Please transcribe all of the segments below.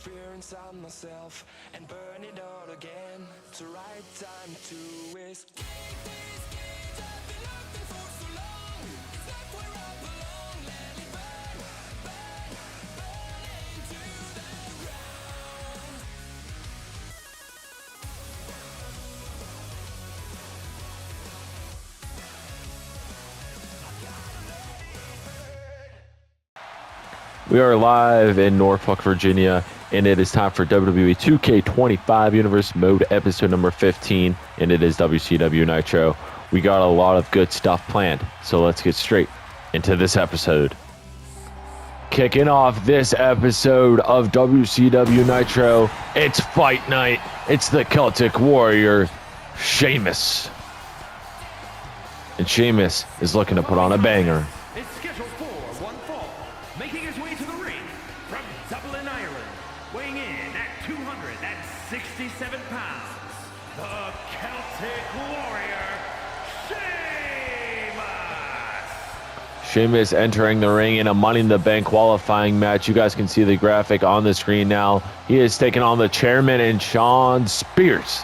fear inside myself and burn it all again. It's the right time to escape these games I've been locked in for so long. It's not where I belong. Let it burn, burn, burn into the ground. We are live in Norfolk, Virginia, and it is time for WWE 2K25 Universe Mode episode number 15, and it is WCW NITRO. We got a lot of good stuff planned, so let's get straight into this episode. Kicking off this episode of WCW NITRO, it's fight night. It's the Celtic Warrior, Sheamus. And Sheamus is looking to put on a banger. It's scheduled for one fall, making his way to the ring from Dublin, Ireland, weighing in at 267 pounds, the Celtic Warrior, Sheamus! Sheamus entering the ring in a Money in the Bank qualifying match. You guys can see the graphic on the screen now. He is taking on the chairman and Shawn Spears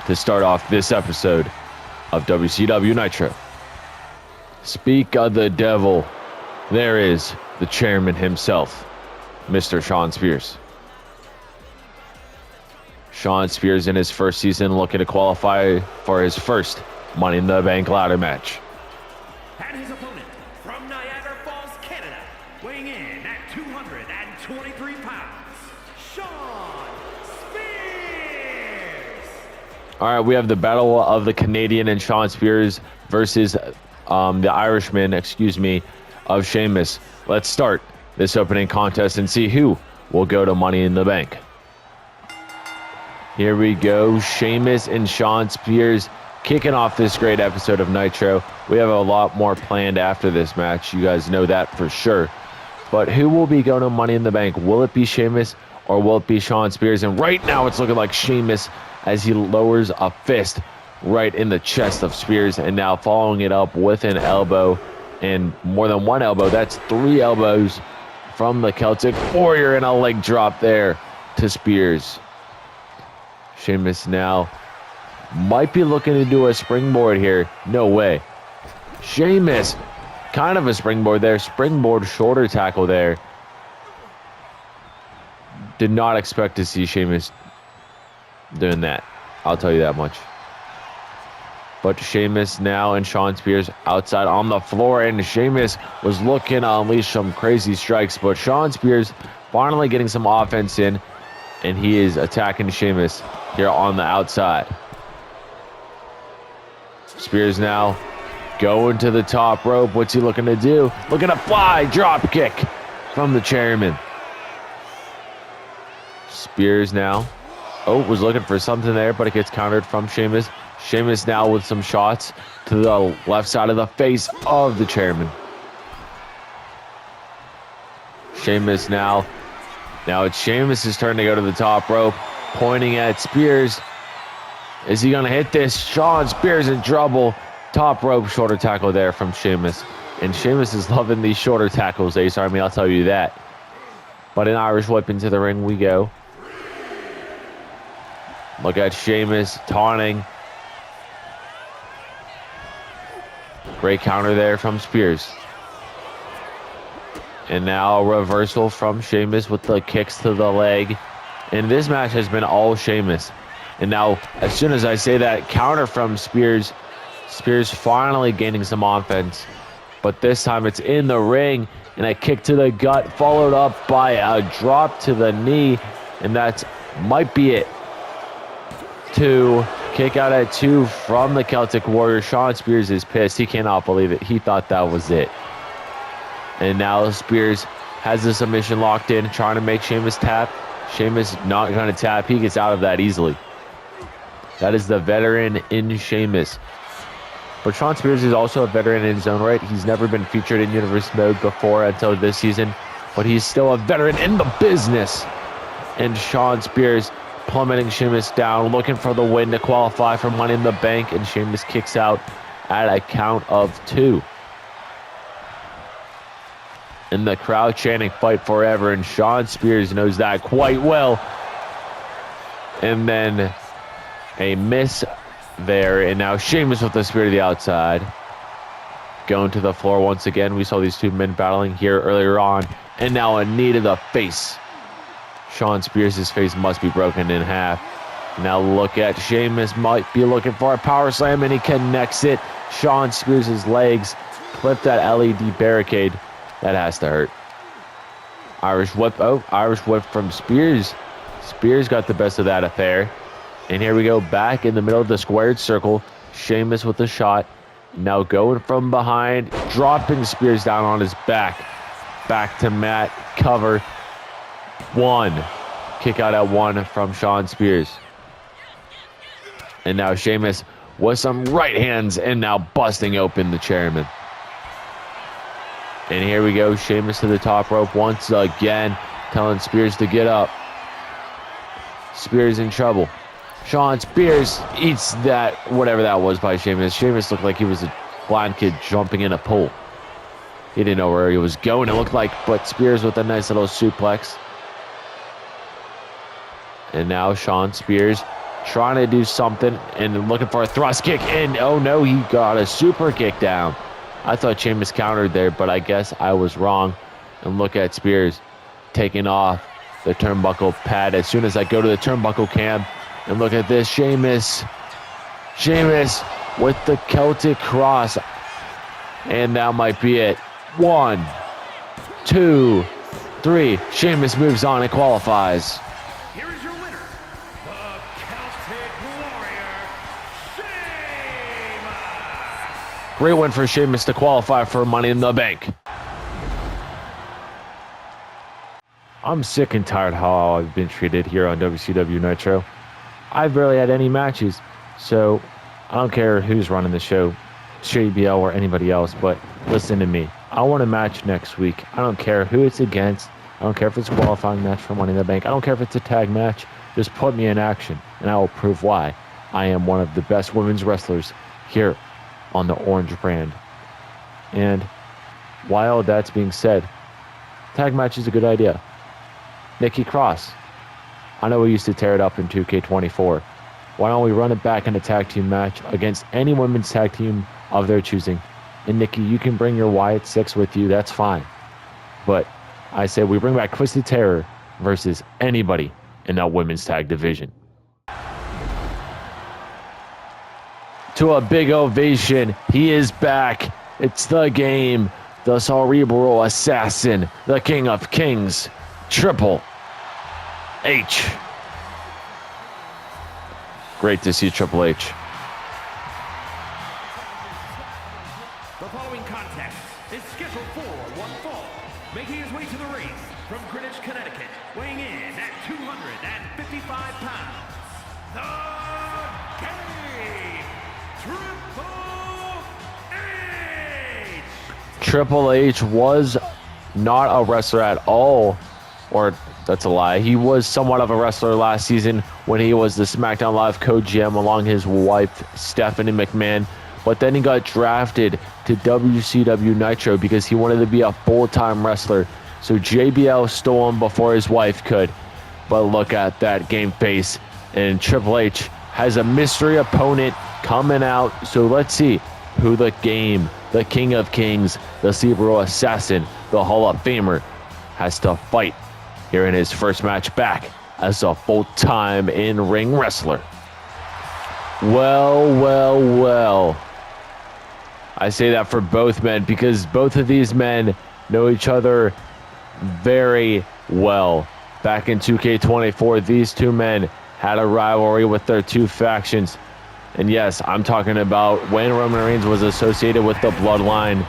to start off this episode of WCW NITRO. Speak of the devil. There is the chairman himself, Mr. Shawn Spears. Shawn Spears in his first season looking to qualify for his first Money in the Bank ladder match. And his opponent from Niagara Falls, Canada, weighing in at 223 pounds, Shawn Spears! Alright, we have the battle of the Canadian and Shawn Spears versus the Irishman, of Sheamus. Let's start this opening contest and see who will go to Money in the Bank. Here we go, Sheamus and Shawn Spears kicking off this great episode of Nitro. We have a lot more planned after this match. You guys know that for sure. But who will be going to Money in the Bank? Will it be Sheamus or will it be Shawn Spears? And right now it's looking like Sheamus as he lowers a fist right in the chest of Spears, and now following it up with an elbow, and more than one elbow. That's 3 elbows from the Celtic Warrior, and a leg drop there to Spears. Sheamus now might be looking to do a springboard here. No way. Sheamus, kind of a springboard there. Springboard shoulder tackle there. Did not expect to see Sheamus doing that. I'll tell you that much. But Sheamus now and Shawn Spears outside on the floor, and Sheamus was looking to unleash some crazy strikes, but Shawn Spears finally getting some offense in, and he is attacking Sheamus here on the outside. Spears now going to the top rope. What's he looking to do? Looking to fly drop kick from the chairman. Spears now, was looking for something there, but it gets countered from Sheamus. Sheamus now with some shots to the left side of the face of the chairman. Sheamus now. Now it's Sheamus' turn to go to the top rope, pointing at Spears. Is he going to hit this? Shawn Spears in trouble. Top rope shoulder tackle there from Sheamus. And Sheamus is loving these shoulder tackles, Ace Army, I'll tell you that. But an Irish whip into the ring we go. Look at Sheamus taunting. Great counter there from Spears. And now a reversal from Sheamus with the kicks to the leg. And this match has been all Sheamus. And now, as soon as I say that, counter from Spears. Spears finally gaining some offense. But this time it's in the ring. And a kick to the gut followed up by a drop to the knee. And that might be it. 2. Kick out at 2 from the Celtic Warrior. Shawn Spears is pissed. He cannot believe it. He thought that was it. And now Spears has the submission locked in, trying to make Sheamus tap. Sheamus not going to tap. He gets out of that easily. That is the veteran in Sheamus. But Shawn Spears is also a veteran in his own right. He's never been featured in Universe Mode before until this season. But he's still a veteran in the business. And Shawn Spears plummeting Sheamus down, looking for the win to qualify for Money in the Bank, and Sheamus kicks out at a count of 2. And the crowd chanting fight forever, and Shawn Spears knows that quite well. And then a miss there, and now Sheamus with the spear to the outside. Going to the floor once again. We saw these two men battling here earlier on, and now a knee to the face. Shawn Spears' face must be broken in half. Now look at Sheamus, might be looking for a power slam, and he connects it. Shawn Spears' legs clip that LED barricade. That has to hurt. Irish whip. Oh, Irish whip from Spears. Spears got the best of that affair. And here we go, back in the middle of the squared circle. Sheamus with the shot. Now going from behind, dropping Spears down on his back. Back to mat, cover. One. Kick out at one from Shawn Spears. And now Sheamus with some right hands, and now busting open the chairman. And here we go, Sheamus to the top rope once again, telling Spears to get up. Spears in trouble. Shawn Spears eats that, whatever that was by Sheamus. Sheamus looked like he was a blind kid jumping in a pool. He didn't know where he was going, it looked like, but Spears with a nice little suplex. And now Shawn Spears trying to do something and looking for a thrust kick, and oh no, he got a super kick down. I thought Sheamus countered there, but I guess I was wrong. And look at Spears taking off the turnbuckle pad as soon as I go to the turnbuckle cam. And look at this, Sheamus with the Celtic cross. And that might be it. 1, 2, 3. Sheamus moves on and qualifies. Here is your winner, the Celtic Warrior, Sheamus. Great win for Sheamus to qualify for Money in the Bank. I'm sick and tired how I've been treated here on WCW NITRO. I've barely had any matches, so I don't care who's running the show, JBL or anybody else, but listen to me. I want a match next week. I don't care who it's against. I don't care if it's a qualifying match for Money in the Bank. I don't care if it's a tag match. Just put me in action, and I will prove why I am one of the best women's wrestlers here on the Orange brand. And while that's being said, tag match is a good idea. Nikki Cross. I know we used to tear it up in 2K25. Why don't we run it back in a tag team match against any women's tag team of their choosing? And Nikki, you can bring your Wyatt 6 with you. That's fine. But I say we bring back Twisted Terror versus anybody in that women's tag division. To a big ovation, he is back. It's the game. The cerebral assassin, the king of kings, Triple H. Great to see Triple H. The following contest is scheduled for one fall. Making his way to the ring from Greenwich, Connecticut, weighing in at 255 pounds, the King, Triple H! Triple H was not a wrestler at all, or that's a lie. He was somewhat of a wrestler last season when he was the SmackDown Live co-GM along his wife, Stephanie McMahon. But then he got drafted to WCW NITRO because he wanted to be a full-time wrestler. So JBL stole him before his wife could. But look at that game face. And Triple H has a mystery opponent coming out. So let's see who the game, the King of Kings, the Cerebral Assassin, the Hall of Famer, has to fight here in his first match back as a full-time in-ring wrestler. Well. I say that for both men because both of these men know each other very well. Back in 2K24, these two men had a rivalry with their two factions. And yes, I'm talking about when Roman Reigns was associated with the Bloodline.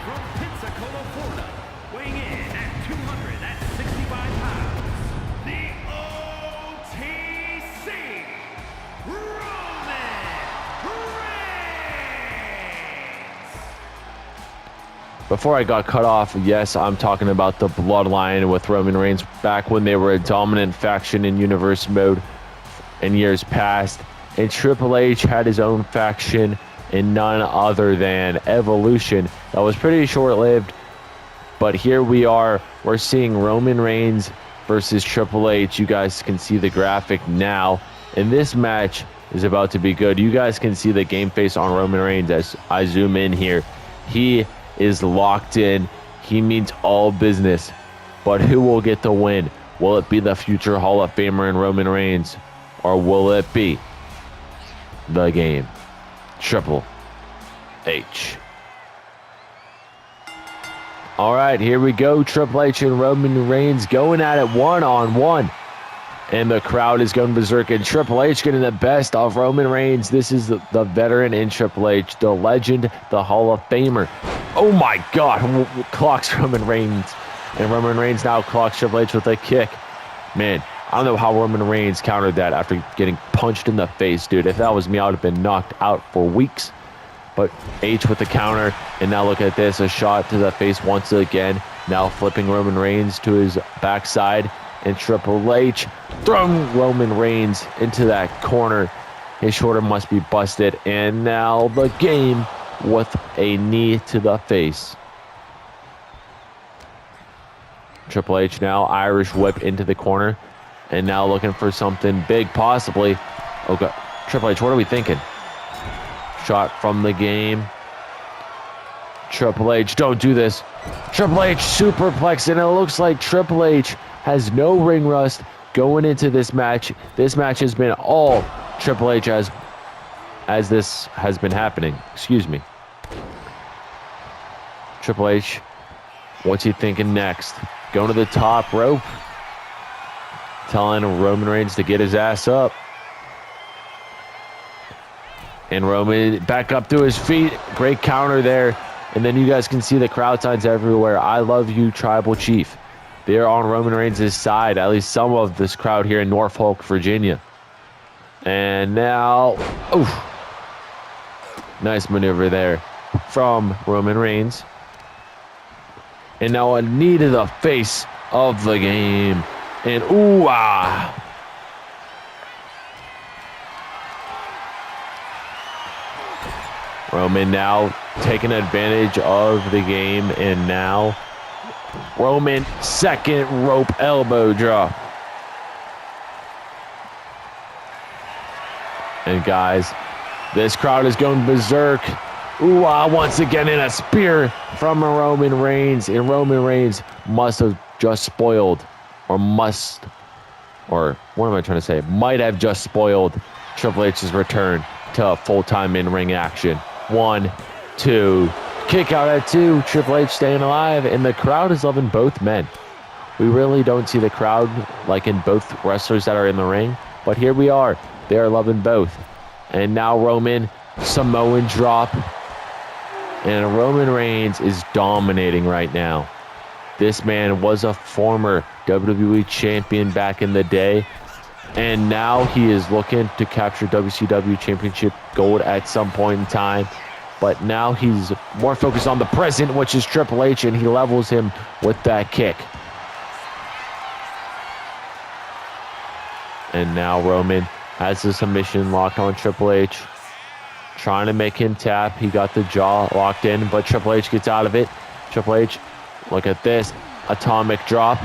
Before I got cut off, yes, I'm talking about the Bloodline with Roman Reigns back when they were a dominant faction in Universe mode in years past. And Triple H had his own faction in none other than Evolution that was pretty short-lived. But here we are. We're seeing Roman Reigns versus Triple H. You guys can see the graphic now. And this match is about to be good. You guys can see the game face on Roman Reigns as I zoom in here. He is locked in. He means all business. But who will get the win? Will it be the future Hall of Famer in Roman Reigns? Or will it be the game? Triple H. All right, here we go. Triple H and Roman Reigns going at it one-on-one. And the crowd is going berserk. And Triple H getting the best of Roman Reigns. This is the veteran in Triple H, the legend, the Hall of Famer. Oh my God, clocks Roman Reigns. And Roman Reigns now clocks Triple H with a kick. Man, I don't know how Roman Reigns countered that after getting punched in the face, dude. If that was me, I would have been knocked out for weeks. But H with the counter, and now look at this, a shot to the face once again. Now flipping Roman Reigns to his backside, and Triple H throwing Roman Reigns into that corner. His shoulder must be busted, and now the game with a knee to the face. Triple H now Irish whip into the corner, and now looking for something big, possibly. Okay, Triple H, what are we thinking? Shot from the game. Triple H, don't do this. Triple H superplex, and it looks like Triple H has no ring rust going into this match. This match has been all Triple H as this has been happening. Excuse me. Triple H, what's he thinking next? Going to the top rope. Telling Roman Reigns to get his ass up. And Roman back up to his feet. Great counter there. And then you guys can see the crowd signs everywhere. I love you, Tribal Chief. They're on Roman Reigns' side. At least some of this crowd here in Norfolk, Virginia. And now, oof. Nice maneuver there from Roman Reigns. And now a knee to the face of the game. And ooh, ah. Roman now taking advantage of the game, and now Roman second rope elbow drop. And guys, this crowd is going berserk. Ooh, once again in a spear from Roman Reigns, and Roman Reigns must have just spoiled, or what am I trying to say? Might have just spoiled Triple H's return to full-time in-ring action. 1, 2, kick out at 2. Triple H staying alive, and the crowd is loving both men. We really don't see the crowd like in both wrestlers that are in the ring, but here we are. They are loving both. And now Roman, Samoan drop. And Roman Reigns is dominating right now. This man was a former WWE champion back in the day. And now he is looking to capture WCW Championship gold at some point in time. But now he's more focused on the present, which is Triple H, and he levels him with that kick. And now Roman has the submission locked on Triple H. Trying to make him tap. He got the jaw locked in, but Triple H gets out of it. Triple H, look at this. Atomic drop.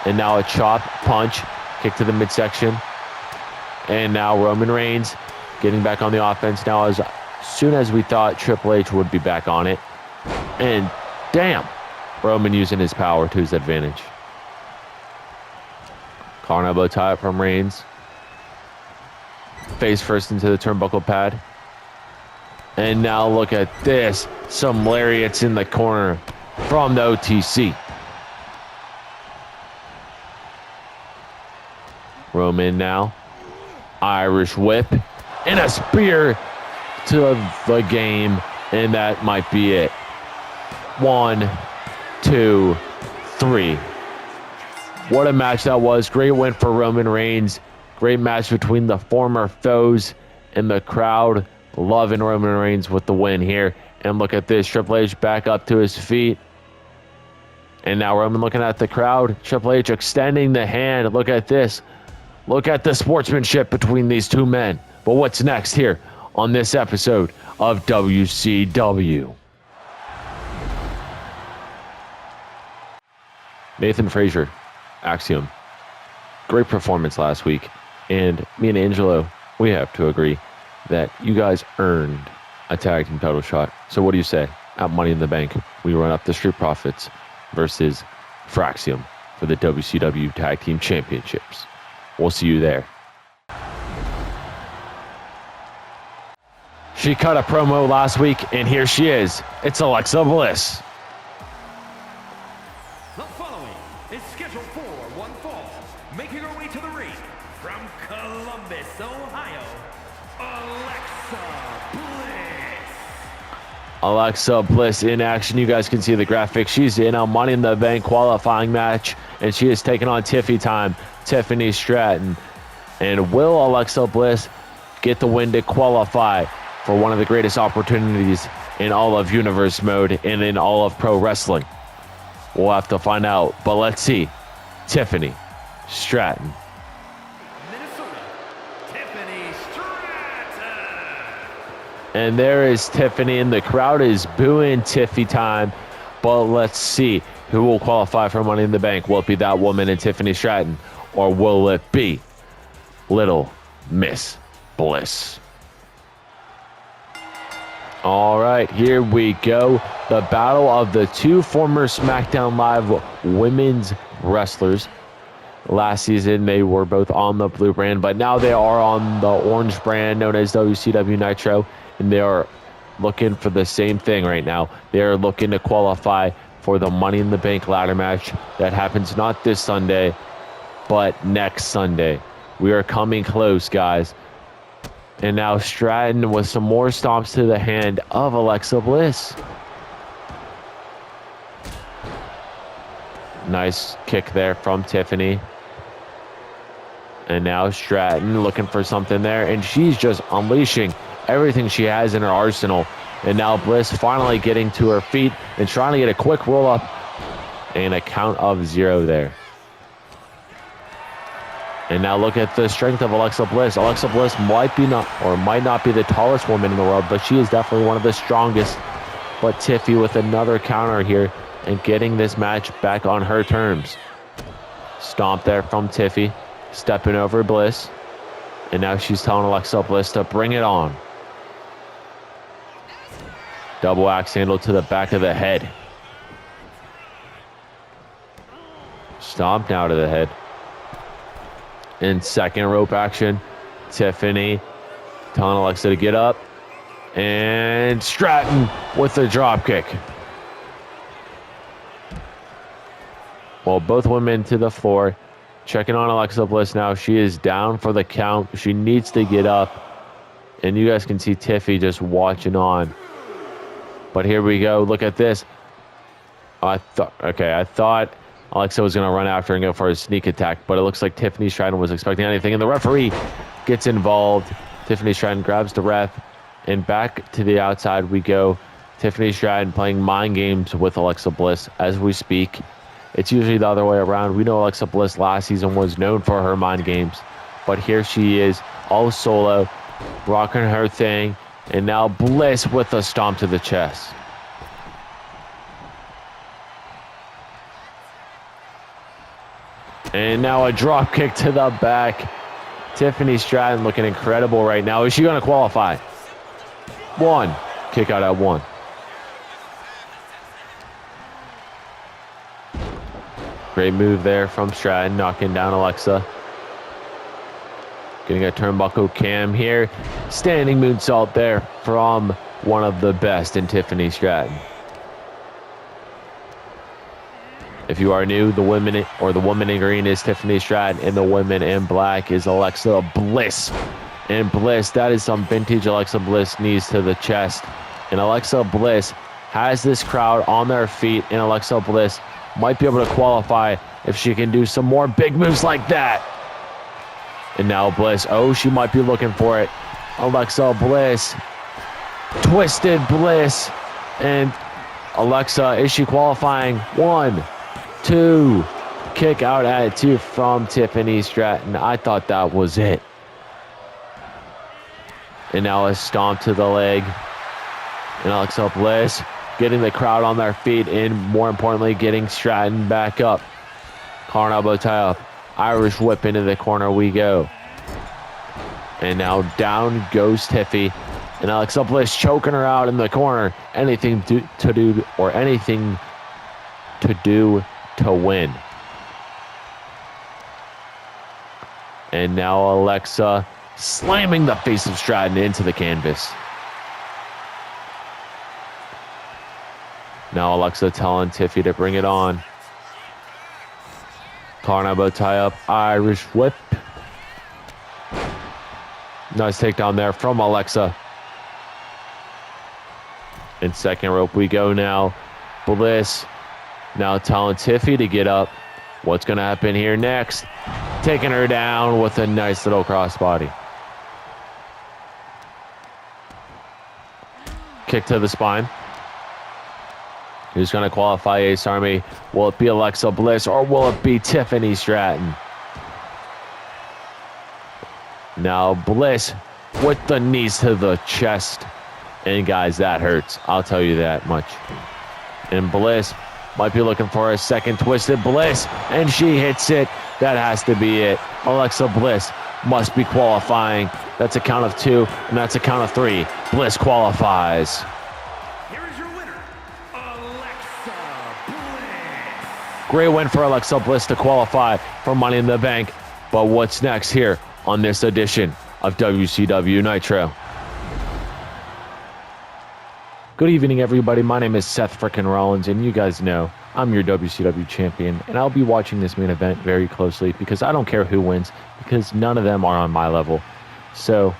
And now a chop, punch, kick to the midsection. And now Roman Reigns getting back on the offense now as soon as we thought Triple H would be back on it. And damn, Roman using his power to his advantage. Collar elbow tie from Reigns. Face first into the turnbuckle pad. And now look at this. Some lariats in the corner from the OTC. Roman now. Irish whip. And a spear to the game. And that might be it. 1, 2, 3. What a match that was. Great win for Roman Reigns. Great match between the former foes and the crowd. Loving Roman Reigns with the win here. And look at this. Triple H back up to his feet. And now Roman looking at the crowd. Triple H extending the hand. Look at this. Look at the sportsmanship between these two men. But what's next here on this episode of WCW? Nathan Frazier, Axiom. Great performance last week. And me and Angelo, we have to agree that you guys earned a tag team title shot. So what do you say? At Money in the Bank, we run up the Street Profits versus Fraxium for the WCW Tag Team Championships. We'll see you there. She cut a promo last week, and here she is. It's Alexa Bliss. The following is scheduled for one fall, making her way to the ring from Columbus, Ohio, Alexa Bliss. Alexa Bliss in action. You guys can see the graphic. She's in a Money in the Bank qualifying match, and she is taking on Tiffany Stratton. And will Alexa Bliss get the win to qualify for one of the greatest opportunities in all of Universe Mode and in all of pro wrestling? We'll have to find out, but let's see. Tiffany Stratton. Minnesota, Tiffany Stratton. And there is Tiffany, and the crowd is booing Tiffy time. But let's see who will qualify for Money in the Bank. Will it be that woman in Tiffany Stratton, or will it be Little Miss Bliss? All right, here we go. The battle of the two former SmackDown Live women's wrestlers. Last season, they were both on the blue brand, but now they are on the orange brand known as WCW NITRO, and they are looking for the same thing right now. They are looking to qualify for the Money in the Bank ladder match that happens not this Sunday, but next Sunday. We are coming close, guys. And now Stratton with some more stomps to the hand of Alexa Bliss. Nice kick there from Tiffany. And now Stratton looking for something there. And she's just unleashing everything she has in her arsenal. And now Bliss finally getting to her feet and trying to get a quick roll up. And a count of 0 there. And now look at the strength of Alexa Bliss. Alexa Bliss might not be the tallest woman in the world, but she is definitely one of the strongest. But Tiffy with another counter here and getting this match back on her terms. Stomp there from Tiffy, stepping over Bliss. And now she's telling Alexa Bliss to bring it on. Double axe handle to the back of the head. Stomp now to the head. In second rope action, Tiffany telling Alexa to get up. And Stratton with the drop kick. Well, both women to the floor. Checking on Alexa Bliss now. She is down for the count. She needs to get up. And you guys can see Tiffy just watching on. But here we go. Look at this. I thought Alexa was going to run after and go for a sneak attack, but it looks like Tiffany Stratton was expecting anything, and the referee gets involved. Tiffany Stratton grabs the ref, and back to the outside we go. Tiffany Stratton playing mind games with Alexa Bliss as we speak. It's usually the other way around. We know Alexa Bliss last season was known for her mind games, but here she is, all solo, rocking her thing, and now Bliss with a stomp to the chest. And now a drop kick to the back. Tiffany Stratton looking incredible right now. Is she going to qualify? 1. Kick out at 1. Great move there from Stratton, knocking down Alexa. Getting a turnbuckle cam here. Standing moonsault there from one of the best in Tiffany Stratton. If you are new, the woman in green is Tiffany Stratton, and the woman in black is Alexa Bliss. And Bliss, that is some vintage Alexa Bliss knees to the chest. And Alexa Bliss has this crowd on their feet, and Alexa Bliss might be able to qualify if she can do some more big moves like that. And now Bliss, she might be looking for it. Alexa Bliss, twisted Bliss, and Alexa, is she qualifying? 1, 2, kick out at 2 from Tiffany Stratton. I thought that was it. And now a stomp to the leg. And Alexa Bliss getting the crowd on their feet and, more importantly, getting Stratton back up. Collar elbow tie up. Irish whip into the corner we go. And now down goes Tiffy. And Alexa Bliss choking her out in the corner. Anything to do to win. And now Alexa slamming the face of Stratton into the canvas. Now Alexa telling Tiffy to bring it on. Collar elbow tie up. Irish whip. Nice takedown there from Alexa. In second rope we go now. Bliss now telling Tiffy to get up. What's going to happen here next? Taking her down with a nice little crossbody. Kick to the spine. Who's going to qualify Ace Army? Will it be Alexa Bliss or will it be Tiffany Stratton? Now Bliss with the knees to the chest. And guys, that hurts. I'll tell you that much. And Bliss might be looking for a second twisted Bliss. And she hits it. That has to be it. Alexa Bliss must be qualifying. That's a count of 2. And that's a count of 3. Bliss qualifies. Here is your winner, Alexa Bliss. Great win for Alexa Bliss to qualify for Money in the Bank. But what's next here on this edition of WCW Nitro? Good evening, everybody. My name is Seth frickin' Rollins, and you guys know I'm your WCW champion, and I'll be watching this main event very closely because I don't care who wins, because none of them are on my level. So,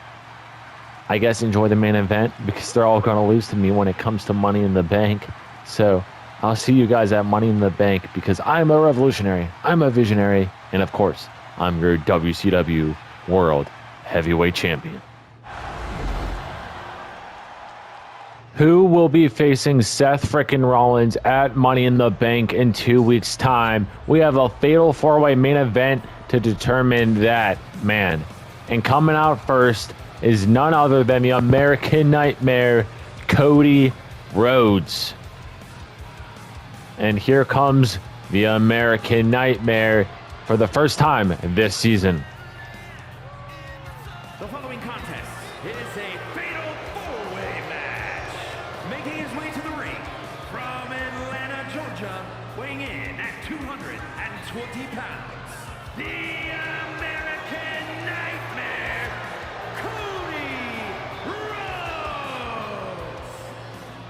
I guess enjoy the main event because they're all going to lose to me when it comes to Money in the Bank. So, I'll see you guys at Money in the Bank because I'm a revolutionary, I'm a visionary, and of course, I'm your WCW World Heavyweight Champion. Who will be facing Seth frickin' Rollins at Money in the Bank in 2 weeks' time? We have a fatal 4-way main event to determine that, man. And coming out first is none other than the American Nightmare, Cody Rhodes. And here comes the American Nightmare for the first time this season. The following contest is a fatal 4-way match. Making his way to the ring from Atlanta, Georgia, weighing in at 220 pounds, the American Nightmare, Cody Rhodes.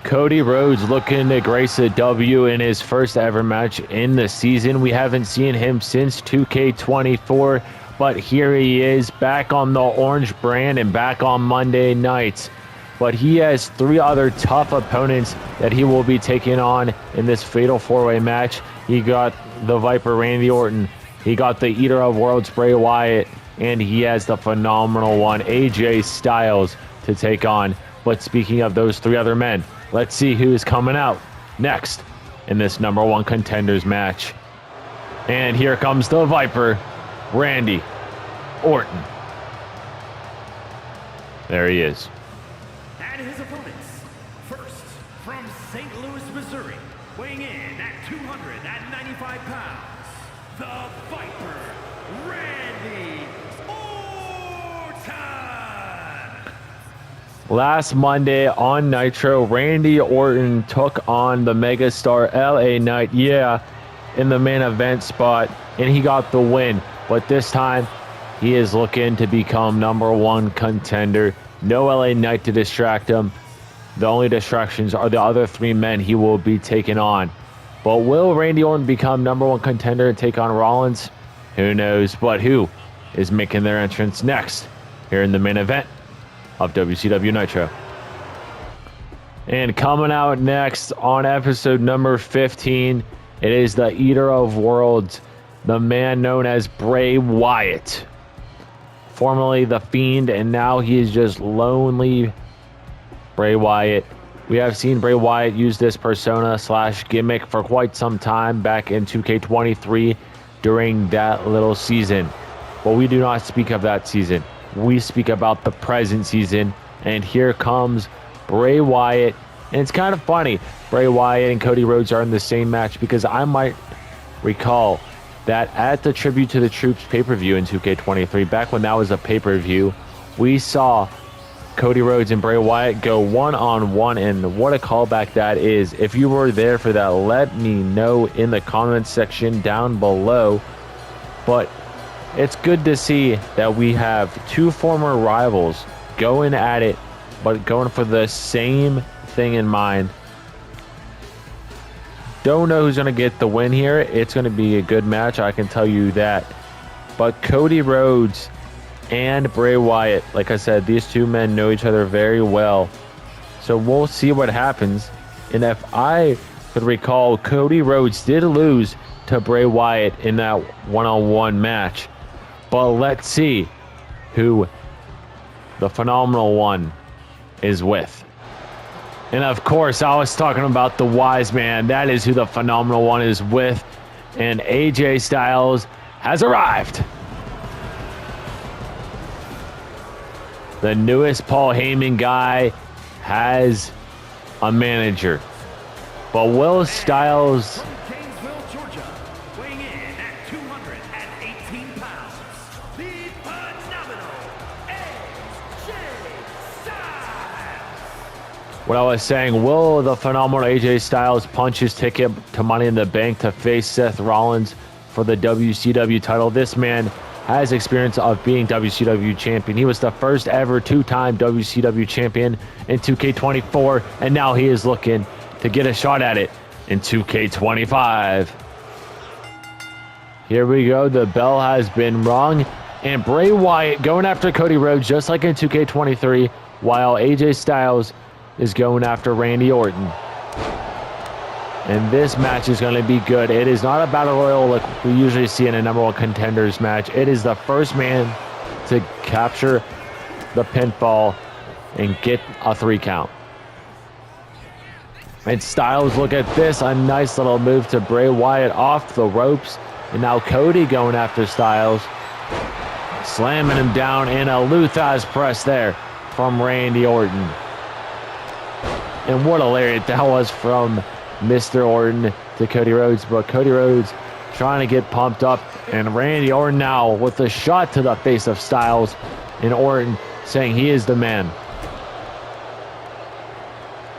Cody Rhodes looking to grace a W in his first ever match in the season. We haven't seen him since 2K24. But here he is, back on the orange brand and back on Monday nights. But he has 3 other tough opponents that he will be taking on in this fatal 4-way match. He got the Viper Randy Orton. He got the Eater of Worlds Bray Wyatt. And he has the phenomenal one, AJ Styles, to take on. But speaking of those 3 other men, let's see who is coming out next in this number 1 contenders match. And here comes the Viper, Randy Orton. There he is. And his opponents, first from St. Louis, Missouri, weighing in at 295 pounds, the Viper, Randy Orton. Last Monday on Nitro, Randy Orton took on the megastar LA Knight, in the main event spot, and he got the win. But this time, he is looking to become number 1 contender. No LA Knight to distract him. The only distractions are the other 3 men he will be taking on. But will Randy Orton become number 1 contender and take on Rollins? Who knows? But who is making their entrance next here in the main event of WCW Nitro? And coming out next on episode number 15, it is the Eater of Worlds, the man known as Bray Wyatt, formerly the Fiend, and now he is just lonely Bray Wyatt. We have seen Bray Wyatt use this persona / gimmick for quite some time back in 2K23 during that little season. But we do not speak of that season. We speak about the present season, and here comes Bray Wyatt. And it's kind of funny, Bray Wyatt and Cody Rhodes are in the same match because I might recall that at the Tribute to the Troops pay-per-view in 2K23, back when that was a pay-per-view, we saw Cody Rhodes and Bray Wyatt go one-on-one, and what a callback that is. If you were there for that, let me know in the comments section down below. But it's good to see that we have two former rivals going at it, but going for the same thing in mind. Don't know who's going to get the win here. It's going to be a good match, I can tell you that. But Cody Rhodes and Bray Wyatt, like I said, these two men know each other very well. So we'll see what happens. And if I could recall, Cody Rhodes did lose to Bray Wyatt in that one-on-one match. But let's see who the Phenomenal One is with. And of course, I was talking about the Wise Man. That is who the Phenomenal One is with. And AJ Styles has arrived. The newest Paul Heyman guy has a manager. But will Styles... From Gainesville, Georgia, weighing in at 218 pounds, the phenomenal AJ Styles. What I was saying, will the Phenomenal AJ Styles punch his ticket to Money in the Bank to face Seth Rollins for the WCW title? This man has experience of being WCW champion. He was the first ever two-time WCW champion in 2K24, and now he is looking to get a shot at it in 2K25. Here we go. The bell has been rung, and Bray Wyatt going after Cody Rhodes just like in 2K23, while AJ Styles is going after Randy Orton. And this match is going to be good. It is not a battle royal like we usually see in a number one contenders match. It is the first man to capture the pinfall and get a 3 count. And Styles, look at this, a nice little move to Bray Wyatt off the ropes. And now Cody going after Styles, slamming him down in a Luther's press there from Randy Orton. And what a lariat that was from Mr. Orton to Cody Rhodes, but Cody Rhodes trying to get pumped up, and Randy Orton now with a shot to the face of Styles, and Orton saying he is the man.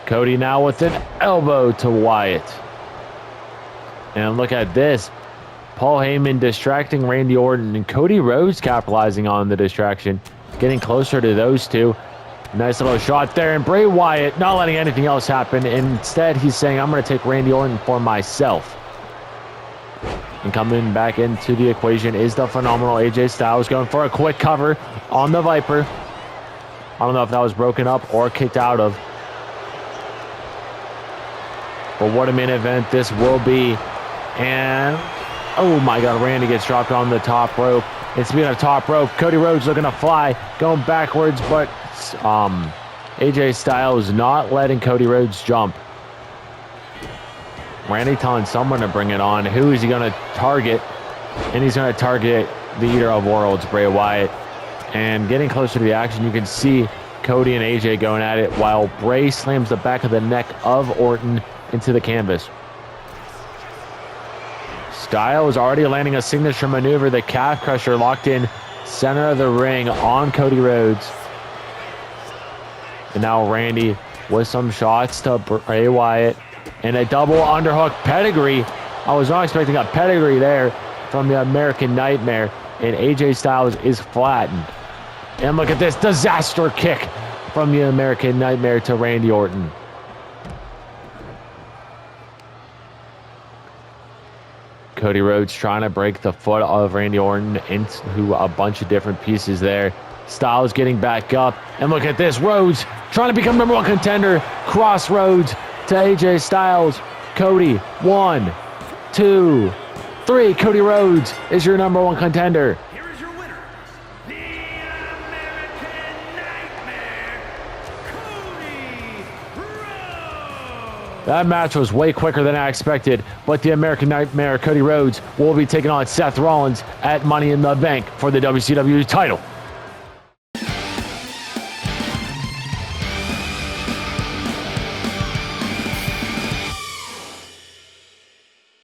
Cody now with an elbow to Wyatt. And look at this. Paul Heyman distracting Randy Orton, and Cody Rhodes capitalizing on the distraction, getting closer to those two. Nice little shot there, and Bray Wyatt not letting anything else happen. Instead, he's saying, I'm going to take Randy Orton for myself. And coming back into the equation is the Phenomenal AJ Styles, going for a quick cover on the Viper. I don't know if that was broken up or kicked out of. But what a main event this will be. And, oh my God, Randy gets dropped on the top rope. And speaking of top rope, Cody Rhodes looking to fly, going backwards, but AJ Styles not letting Cody Rhodes jump. Randy telling someone to bring it on. Who is he going to target? And he's going to target the Eater of Worlds, Bray Wyatt. And getting closer to the action, you can see Cody and AJ going at it while Bray slams the back of the neck of Orton into the canvas. Styles already landing a signature maneuver, the calf crusher locked in center of the ring on Cody Rhodes. And now Randy with some shots to Bray Wyatt. And a double underhook pedigree. I was not expecting a pedigree there from the American Nightmare. And AJ Styles is flattened. And look at this disaster kick from the American Nightmare to Randy Orton. Cody Rhodes trying to break the foot of Randy Orton into a bunch of different pieces there. Styles getting back up. And look at this. Rhodes trying to become number one contender. Crossroads to AJ Styles. Cody, 1, 2, 3. Cody Rhodes is your number one contender. Here is your winner, the American Nightmare, Cody Rhodes. That match was way quicker than I expected, but the American Nightmare, Cody Rhodes, will be taking on Seth Rollins at Money in the Bank for the WCW title.